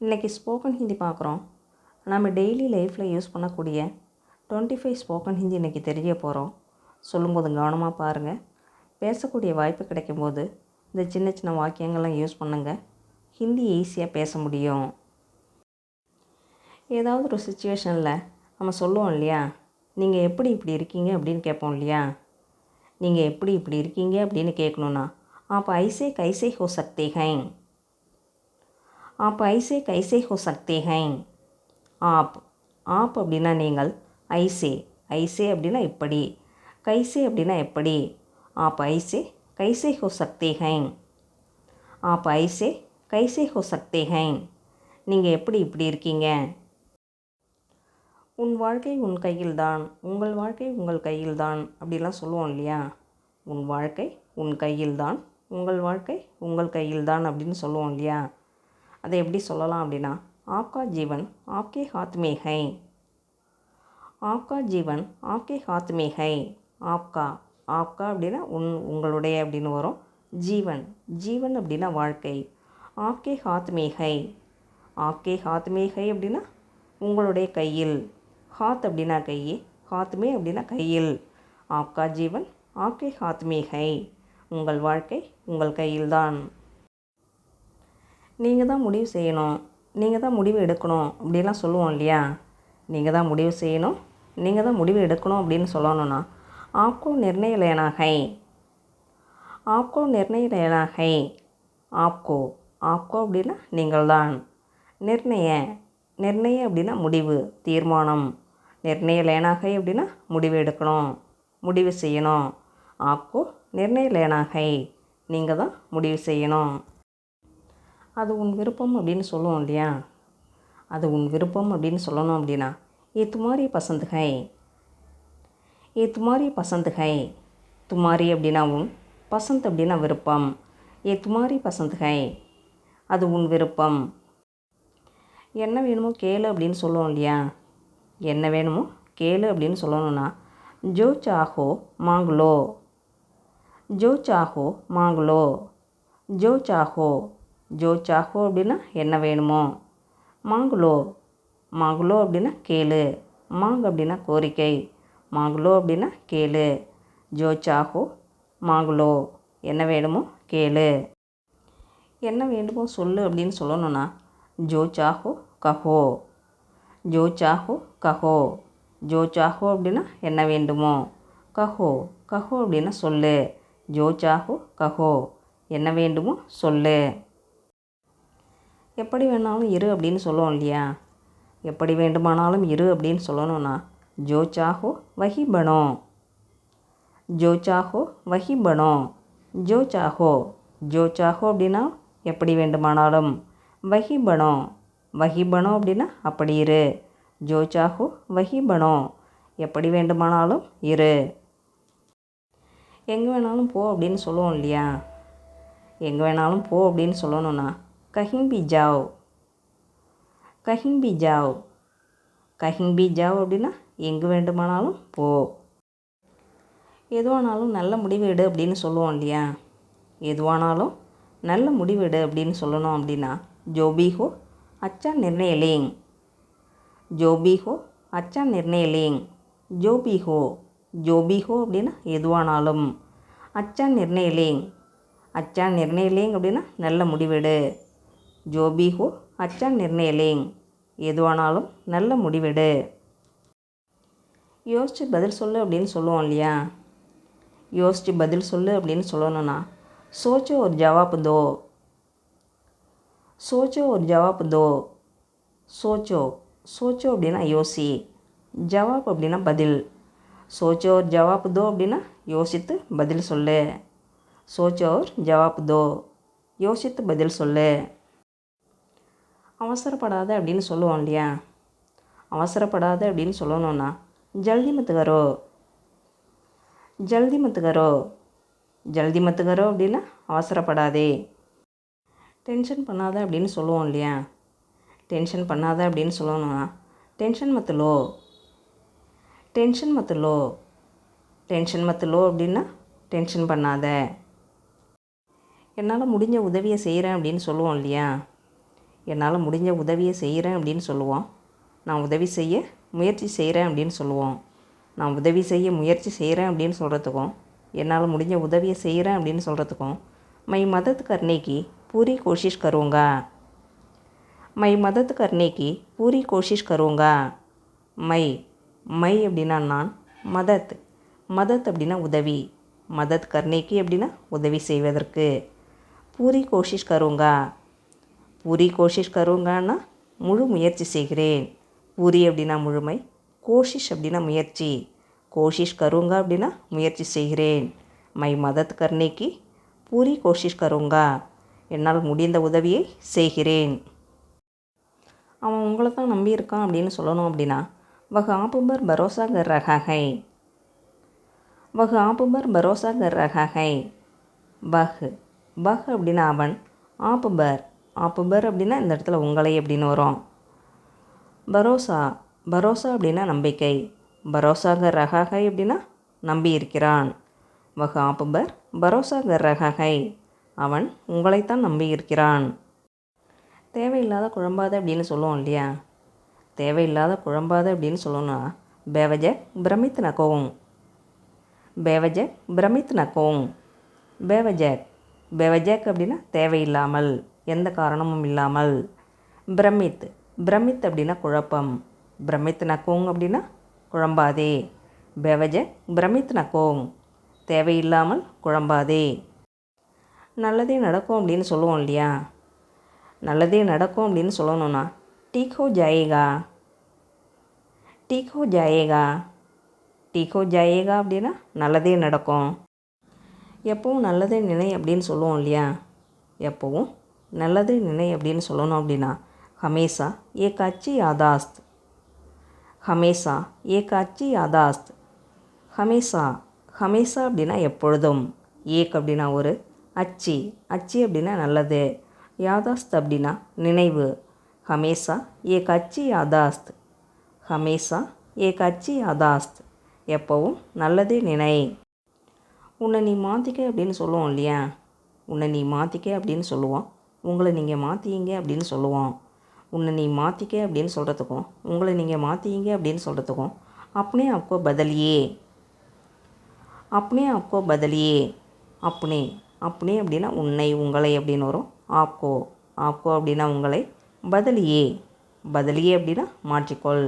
இன்றைக்கி ஸ்போக்கன் ஹிந்தி பார்க்குறோம். நம்ம டெய்லி லைஃப்பில் யூஸ் பண்ணக்கூடிய 25 ஸ்போக்கன் ஹிந்தி இன்றைக்கி தெரிய போகிறோம். சொல்லும்போது கவனமாக பாருங்கள். பேசக்கூடிய வாய்ப்பு கிடைக்கும்போது இந்த சின்ன சின்ன வாக்கியங்கள்லாம் யூஸ் பண்ணுங்கள். ஹிந்தி ஈஸியாக பேச முடியும். ஏதாவது ஒரு சுச்சுவேஷனில் நம்ம சொல்லுவோம் இல்லையா, நீங்கள் எப்படி இப்படி இருக்கீங்க அப்படின்னு கேட்போம் இல்லையா. நீங்கள் எப்படி இப்படி இருக்கீங்க அப்படின்னு கேட்கணுன்னா आप ऐसे कैसे हो सकते हैं, आप ऐसे कैसे हो सकते हैं. आप அப்படின்னா நீங்கள், ஐசே ஐசே அப்படின்னா இப்படி, கைசே அப்படின்னா எப்படி. आप ऐसे कैसे हो सकते हैं, आप ऐसे कैसे हो सकते हैं. நீங்கள் எப்படி இப்படி இருக்கீங்க. உன் வாழ்க்கை உன் கையில்தான், உங்கள் வாழ்க்கை உங்கள் கையில்தான் அப்படிலாம் சொல்லுவோம் இல்லையா. உன் வாழ்க்கை உன் கையில்தான், உங்கள் வாழ்க்கை உங்கள் கையில்தான் அப்படின்னு சொல்லுவோம் இல்லையா. அதை எப்படி சொல்லலாம் அப்படின்னா, ஆப்கா ஜீவன் ஆப்கே ஹாத் மே ஹை, ஆப்கா ஜீவன் ஆப்கே ஹாத் மே ஹை. ஆப்கா ஆப்கா அப்படின்னா உங்களுடைய அப்படின்னு வரும். ஜீவன் ஜீவன் அப்படின்னா வாழ்க்கை. ஆப்கே ஹாத் மே ஹை, ஆப்கே ஹாத் மே ஹை அப்படின்னா உங்களுடைய கையில். ஹாத் அப்படின்னா கை, ஹாத் மே அப்படின்னா கையில். ஆப்கா ஜீவன் ஆப்கே ஹாத் மே ஹை, உங்கள் வாழ்க்கை உங்கள் கையில்தான். நீங்கள் தான் முடிவு செய்யணும், நீங்கள் தான் முடிவு எடுக்கணும் அப்படிலாம் சொல்லுவோம் இல்லையா. நீங்கள் தான் முடிவு செய்யணும், நீங்கள் தான் முடிவு எடுக்கணும் அப்படின்னு சொல்லணும்னா ஆப்கோ நிர்ணய லேனா ஹை, ஆப்கோ நிர்ணய லேனா ஹை. ஆப்கோ ஆப்கோ அப்படின்னா நீங்கள் தான். நிர்ணய நிர்ணய அப்படின்னா முடிவு தீர்மானம். நிர்ணய லேனா ஹை அப்படின்னா முடிவு எடுக்கணும், முடிவு செய்யணும். ஆப்கோ நிர்ணய லேனா ஹை, நீங்கள் தான் முடிவு செய்யணும். அது உன் விருப்பம் அப்படின்னு சொல்லுவோம் இல்லையா. அது உன் விருப்பம் அப்படின்னு சொல்லணும் அப்படின்னா ஏ துமாரி பசந்த் ஹை, ஏ துமாரி பசந்த் ஹை. துமாரி அப்படின்னா உன், பசந்த் அப்படின்னா விருப்பம். ஏ துமாரி பசந்த் ஹை, அது உன் விருப்பம். என்ன வேணுமோ கேளு அப்படின்னு சொல்லுவோம் இல்லையா. என்ன வேணுமோ கேளு அப்படின்னு சொல்லணும்னா ஜோ சாஹோ மாங்குலோ, ஜோ சாஹோ மாங்குலோ. ஜோ சாஹோ, ஜோ சாஹோ அப்படின்னா என்ன வேணுமோ. மாங்குலோ, மாங்குலோ அப்படின்னா கேளு. மாங் அப்படின்னா கோரிக்கை, மாங்குலோ அப்படின்னா கேளு. ஜோ சாஹோ மாங்குலோ, என்ன வேணுமோ கேளு. என்ன வேண்டுமோ சொல்லு அப்படின்னு சொல்லணும்னா ஜோ சாஹோ கஹோ, ஜோ சாஹோ கஹோ. ஜோ சாஹோ அப்படின்னா என்ன வேண்டுமோ, கஹோ கஹோ அப்படின்னா சொல்லு. ஜோ சாஹோ கஹோ, என்ன வேண்டுமோ சொல்லு. எப்படி வேணாலும் இரு அப்படின்னு சொல்லுவோம் இல்லையா. எப்படி வேண்டுமானாலும் இரு அப்படின்னு சொல்லணும்னா ஜோ சாஹோ வஹி பனோ, ஜோ சாஹோ வஹி பனோ. ஜோ சாஹோ, ஜோ சாஹோ அப்படின்னா எப்படி வேண்டுமானாலும். வஹி பனோ, வஹி பனோ அப்படின்னா அப்படி இரு. ஜோ சாஹோ வஹி பனோ, எப்படி வேண்டுமானாலும் இரு. எங்கே வேணாலும் போ அப்படின்னு சொல்லுவோம் இல்லையா. எங்கே வேணாலும் போ அப்படின்னு சொல்லணும்னா கஹிங் பி ஜாவ், கஹிங் பி ஜாவ். கஹிங் பி ஜாவ் அப்படின்னா எங்கே வேண்டுமானாலும் போ. எதுவானாலும் நல்ல முடிவு எடு அப்படின்னு சொல்லுவோம் இல்லையா. எதுவானாலும் நல்ல முடிவு எடு அப்படின்னு சொல்லணும் அப்படின்னா ஜோபி ஹோ அச்சா நிர்ணய லேங், ஜோபி ஹோ அச்சா நிர்ணய லேங். ஜோபி ஹோ, ஜோபி ஹோ அப்படின்னா எதுவானாலும். அச்சா நிர்ணய லேங், அச்சா நிர்ணய லேங் அப்படின்னா நல்ல முடிவெடு. ஜோபி ஹோ அச்சா நிர்ணய லேங், எதுவானாலும் நல்ல முடிவெடு. யோசித்து பதில் சொல்லு அப்படின்னு சொல்லுவோம் இல்லையா. யோசித்து பதில் சொல்லு அப்படின்னு சொல்லணும்னா சோச்சோ ஒரு ஜவாப் தோ, சோச்சோ ஒரு ஜவாப் தோ. சோச்சோ, சோச்சோ அப்படின்னா யோசி. ஜவாப் அப்படின்னா பதில். சோச்சோ ஒரு ஜவாப் தோ அப்படின்னா யோசித்து பதில் சொல்லு. சோச்சோ ஒரு ஜவாப் தோ, யோசித்து பதில் சொல்லு. அவசரப்படாத அப்படின்னு சொல்லுவோம் இல்லையா. அவசரப்படாத அப்படின்னு சொல்லணும்னா ஜல்தி மத் கரோ, ஜல்தி மத் கரோ. ஜல்தி மத் கரோ அப்படின்னா அவசரப்படாதே. டென்ஷன் பண்ணாத அப்படின்னு சொல்லுவோம் இல்லையா. டென்ஷன் பண்ணாத அப்படின்னு சொல்லணும்னா டென்ஷன் மத் லோ, டென்ஷன் மத் லோ. டென்ஷன் மத் லோ அப்படின்னா டென்ஷன் பண்ணாத. என்னால் முடிஞ்ச உதவியை செய்கிறேன் அப்படின்னு சொல்லுவோம் இல்லையா. என்னால் முடிஞ்ச உதவியை செய்கிறேன் அப்படின்னு சொல்லுவோம். நான் உதவி செய்ய முயற்சி செய்கிறேன் அப்படின்னு சொல்லுவோம். நான் உதவி செய்ய முயற்சி செய்கிறேன் அப்படின்னு சொல்கிறதுக்கும் என்னால் முடிஞ்ச உதவியை செய்கிறேன் அப்படின்னு சொல்கிறதுக்கும் மை மதத் கர்னே கி பூரி கோஷிஷ் கருங்கா. மை மதத் கர்னே கி பூரி கோஷிஷ் கருங்கா. மை மை அப்படின்னா நான், மதத் மதத் அப்படின்னா உதவி, மதத் கர்னேக்கி அப்படின்னா உதவி செய்வதற்கு, பூரி கோஷிஷ் கருங்கா. பூரி கோஷிஷ் கருங்கான்னா முழு முயற்சி செய்கிறேன். பூரி அப்படின்னா முழுமை, கோஷிஷ் அப்படின்னா முயற்சி, கோஷிஷ் கருங்கா அப்படின்னா முயற்சி செய்கிறேன். மை மதத் கர்னேக்கி பூரி கோஷிஷ் கருங்கா. என்னால் முடிந்த உதவியை செய்கிறேன். அவன் உங்களை தான் நம்பியிருக்கான் அப்படின்னு சொல்லணும் அப்படின்னா वह आप पर भरोसा कर रहा है. वह आप पर भरोसा कर रहा है. वह அப்படின்னா அவன், आप पर அப்படின்னா இந்த இடத்துல உங்களை அப்படின்னு வரும். பரோசா அப்படின்னா நம்பிக்கை, பரோசா कर रहा है அப்படின்னா நம்பி இருக்கிறான். वह आप पर भरोसा कर रहा है. அவன் உங்களைத்தான் நம்பி இருக்கிறான். தேவையில்லாத குழம்பாத அப்படின்னு சொல்லுவோம் இல்லையா? தேவையில்லாத குழம்பாத அப்படின்னு சொல்லணும்னா பேவஜக் பிரமித் நகோங். பேவஜக் பிரமித் நகோங். பேவஜக் அப்படின்னா தேவையில்லாமல், எந்த காரணமும் இல்லாமல். பிரமித் அப்படின்னா குழப்பம், பிரமித் நகோங் அப்படின்னா குழம்பாதே. பேவஜக் பிரமித் நகோங், தேவையில்லாமல் குழம்பாதே. நல்லதே நடக்கும் அப்படின்னு சொல்லுவோம் இல்லையா? நல்லதே நடக்கும் அப்படின்னு சொல்லணும்னா ठीक हो जाएगा. ठीक हो जाएगा. ठीक हो जाएगा அப்படின்னா நல்லதே நடக்கும். எப்பவும் நல்லதே நினை அப்படின்னு சொல்லுவோம் இல்லையா? எப்பவும் நல்லதே நினை அப்படின்னு சொல்லணும் அப்படின்னா ஹமேசா ஏக் அச்சி யாதாஸ்த். ஹமேசா ஏக் அச்சி யாதாஸ்த். ஹமேசா ஹமேசா அப்படின்னா எப்பொழுதும், ஏக் அப்படின்னா ஒரு, அச்சி அப்படின்னா நல்லது, யாதாஸ்த் அப்படின்னா நினைவு. ஹமேசா ஏக் அச்சி யாதாஸ்த். ஹமேசா ஏக் அச்சி யாதாஸ்த், எப்போவும் நல்லதே நினை. உன்னை நீ மாற்றிக்க அப்படின்னு சொல்லுவோம் இல்லையா? உன்னை நீ மாற்றிக்க அப்படின்னு சொல்லுவோம், உங்களை நீங்கள் மாற்றிங்க அப்படின்னு சொல்லுவோம். உன்னை நீ மாற்றிக்க அப்படின்னு சொல்கிறதுக்கும் உங்களை நீங்கள் மாற்றிங்க அப்படின்னு சொல்கிறதுக்கும் அப்னே ஆப்கோ பதலியே. அப்னே ஆப்கோ பதலியே. அப்னே அப்படின்னா உன்னை உங்களை அப்படின்னு வரும். ஆப்கோ அப்படின்னா உங்களை, பதலியே அப்படின்னா மாற்றிக்கொள்.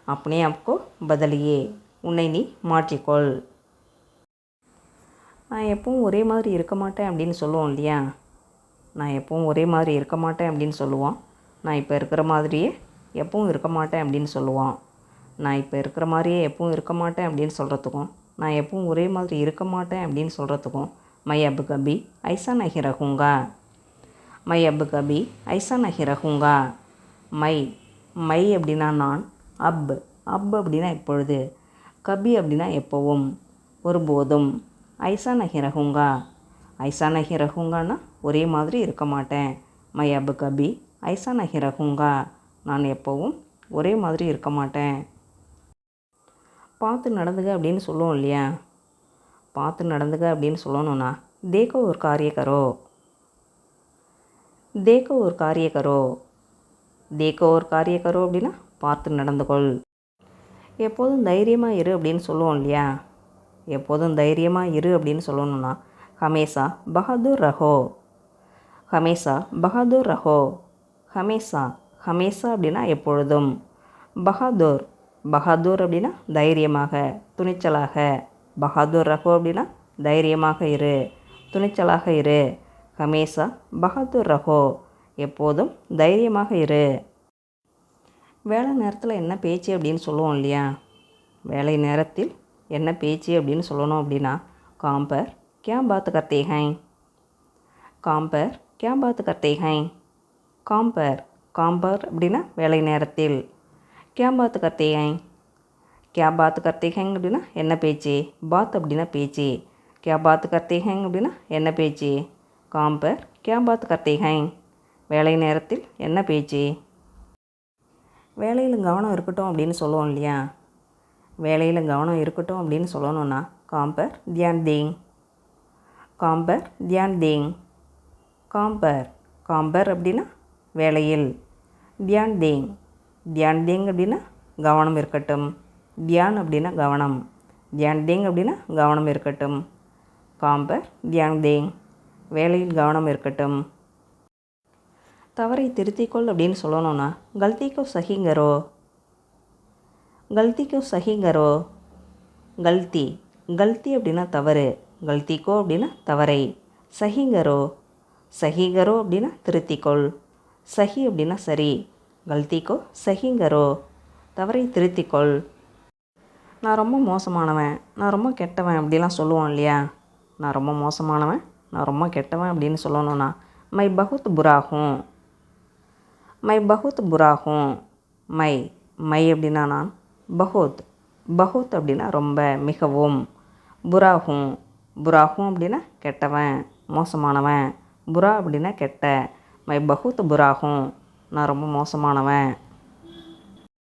அப்னே ஆப்கோ பதலியே, உன்னை நீ மாற்றிக்கொள். நான் எப்பவும் ஒரே மாதிரி இருக்க மாட்டேன் அப்படின்னு சொல்லுவோம் இல்லையா? நான் எப்பவும் ஒரே மாதிரி இருக்க மாட்டேன் அப்படின்னு சொல்லுவோம். நான் இப்போ இருக்கிற மாதிரியே எப்பவும் இருக்க மாட்டேன் அப்படின்னு சொல்லுவோம். நான் இப்போ இருக்கிற மாதிரியே எப்பவும் இருக்க மாட்டேன் அப்படின்னு சொல்கிறதுக்கும் நான் எப்பவும் ஒரே மாதிரி இருக்க மாட்டேன் அப்படின்னு சொல்கிறதுக்கும் மை அப் கபி ஐசா நஹி ரஹூங்கா. மை அப் கபி ஐசா நஹி ரஹூங்கா. மை அப்படின்னா நான், அப் அப்படின்னா இப்பொழுது, கபி அப்படின்னா எப்போவும், ஒருபோதும், ஐசா நஹி ரஹூங்கா. ஐசா நஹி ரஹூங்கான்னா ஒரே மாதிரி இருக்க மாட்டேன். மை அப் கபி ஐசா நஹி ரஹூங்கா, நான் எப்போவும் ஒரே மாதிரி இருக்க மாட்டேன். பார்த்து நடந்துக்க அப்படின்னு சொல்லுவோம் இல்லையா? பார்த்து நடந்துக்க அப்படின்னு சொல்லணும்னா தேக்கோ ஒரு காரிய கரோ. தேக்கோ ஒரு காரிய கரோ. தேக்கோ ஒரு காரிய கரோ அப்படின்னா பார்த்து நடந்துகொள். எப்போதும் தைரியமாக இரு அப்படின்னு சொல்லுவோம் இல்லையா? எப்போதும் தைரியமாக இரு அப்படின்னு சொல்லணும்னா ஹமேசா பஹாதுர் ரஹோ. ஹமேசா பஹாதுர் ரஹோ. ஹமேசா அப்படின்னா எப்பொழுதும். பஹாதுர் அப்படின்னா தைரியமாக, துணிச்சலாக. பஹாதுர் ரஹோ அப்படின்னா தைரியமாக இரு, துணிச்சலாக இரு. ஹமேசா பஹாதுர் ரஹோ, எப்போதும் தைரியமாக இரு. வேலை நேரத்தில் என்ன பேச்சு அப்படின்னு சொல்லுவோம் இல்லையா? வேலை நேரத்தில் என்ன பேச்சு அப்படின்னு சொல்லணும் அப்படின்னா காம்பர் क्या बात करते हैं. காம்பர் क्या बात करते हैं. காம்பர் அப்படின்னா வேலை நேரத்தில். क्या बात करते हैं. क्या बात करते हैं அப்படின்னா என்ன பேச்சு. பாத் அப்படின்னா பேச்சு. क्या बात करते हैं அப்படின்னா என்ன பேச்சு. காம்பர் क्या बात करते हैं, வேலை நேரத்தில் என்ன பேச்சு. வேலையில் கவனம் இருக்கட்டும் அப்படின்னு சொல்லுவோம் இல்லையா? வேலையில் கவனம் இருக்கட்டும் அப்படின்னு சொல்லணும்னா காம்பர் தியான் தேங். காம்பர் தியான் தேங். காம்பர் அப்படின்னா வேலையில். தியான் தேங். தியான் தேங் அப்படின்னா கவனம் இருக்கட்டும். தியான் அப்படின்னா கவனம். தியான் தேங் அப்படின்னா கவனம் இருக்கட்டும். காம்பர் தியான் தேங். வேலையில் கவனம் இருக்கட்டும். தவறை திருத்திக்கொள் அப்படின்னு சொல்லணும்னா கல்திக்கோ சஹிங்கரோ. கல்திக்கோ சஹிங்கரோ. கல்தி. கல்தி அப்படின்னா தவறு. கல்திக்கோ அப்படின்னா தவறை. சஹிங்கரோ. சஹிகரோ அப்படின்னா திருத்திக்கொள். சஹி அப்படின்னா சரி. கல்திக்கோ சஹிங்கரோ. தவறை திருத்திக்கொள். நான் ரொம்ப மோசமானவன், நான் ரொம்ப கெட்டவன் அப்படிலாம் சொல்லுவோம் இல்லையா. நான் ரொம்ப மோசமானவன், நான் ரொம்ப கெட்டவன் அப்படின்னு சொல்லணும்னா மை பகுத் புராகும். மை பகுத் புராகும். மை. மை அப்படின்னா நான். பகுத். பகுத் அப்படின்னா ரொம்ப, மிகவும். புராகும். புராகும் அப்படின்னா கெட்டவன், மோசமானவன். புரா அப்படின்னா கெட்ட. மை பகுத் புராகும். நான் ரொம்ப மோசமானவன்.